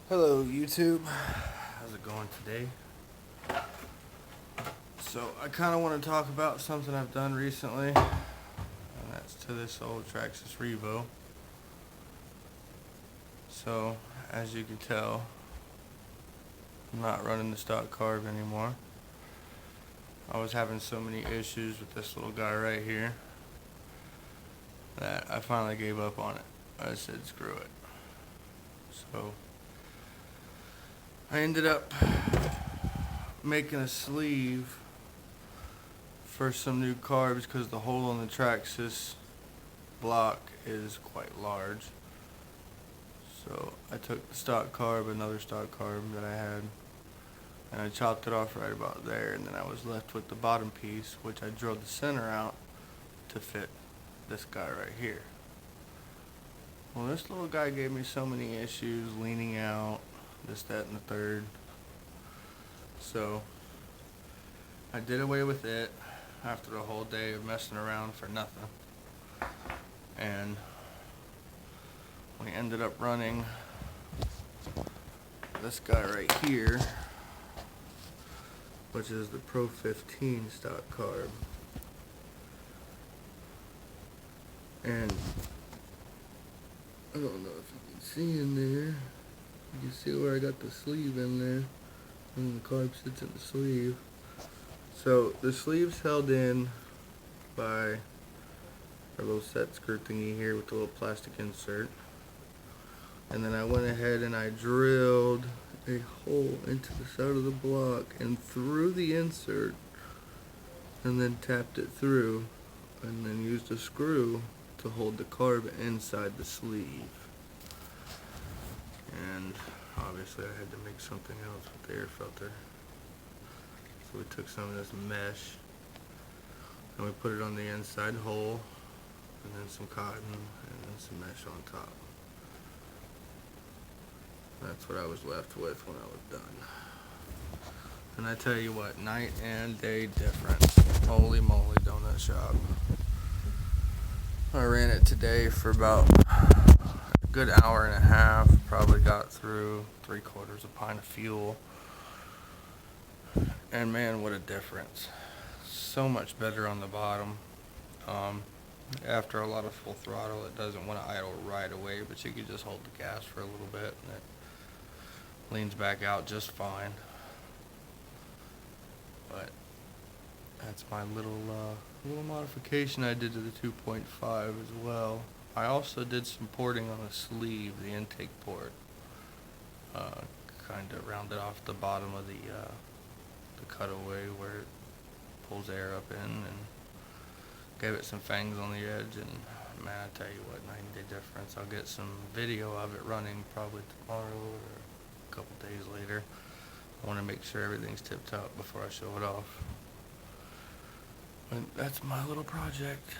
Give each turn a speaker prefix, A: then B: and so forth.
A: Hello YouTube, how's it going today? So I kind of want to talk about something I've done recently, and that's to this old Traxxas Revo. So as you can tell, I'm not running the stock carb anymore. I was having so many issues with this little guy right here that I finally gave up on it. I said screw it. So I ended up making a sleeve for some new carbs because the hole in the Traxxas block is quite large. So I took the stock carb, another stock carb that I had, and I chopped it off right about there, and then I was left with the bottom piece, which I drilled the center out to fit this guy right here. Well, this little guy gave me so many issues, leaning out, this, that, and the third. So I did away with it after a whole day of messing around for nothing. And we ended up running this guy right here, which is the Pro 15 stock carb. And I don't know if you can see in there. You can see where I got the sleeve in there, and the carb sits in the sleeve. So the sleeve's held in by a little set screw thingy here with a little plastic insert. And then I went ahead and I drilled a hole into the side of the block and through the insert, and then tapped it through, and then used a screw to hold the carb inside the sleeve. And obviously I had to make something else with the air filter. So we took some of this mesh and we put it on the inside hole, and then some cotton, and then some mesh on top. That's what I was left with when I was done. And I tell you what, night and day difference. Holy moly, donut shop. I ran it today for about a good hour and a half. Probably got through 3/4 a pint of fuel. And man, what a difference. So much better on the bottom. After a lot of full throttle, it doesn't want to idle right away, but you can just hold the gas for a little bit and it leans back out just fine. But that's my little modification I did to the 2.5 as well. I also did some porting on the sleeve, the intake port. Kind of rounded off the bottom of the cutaway where it pulls air up in, and gave it some fangs on the edge. And man, I tell you what, night and day difference. I'll get some video of it running probably tomorrow or a couple days later. I want to make sure everything's tip top before I show it off. But that's my little project.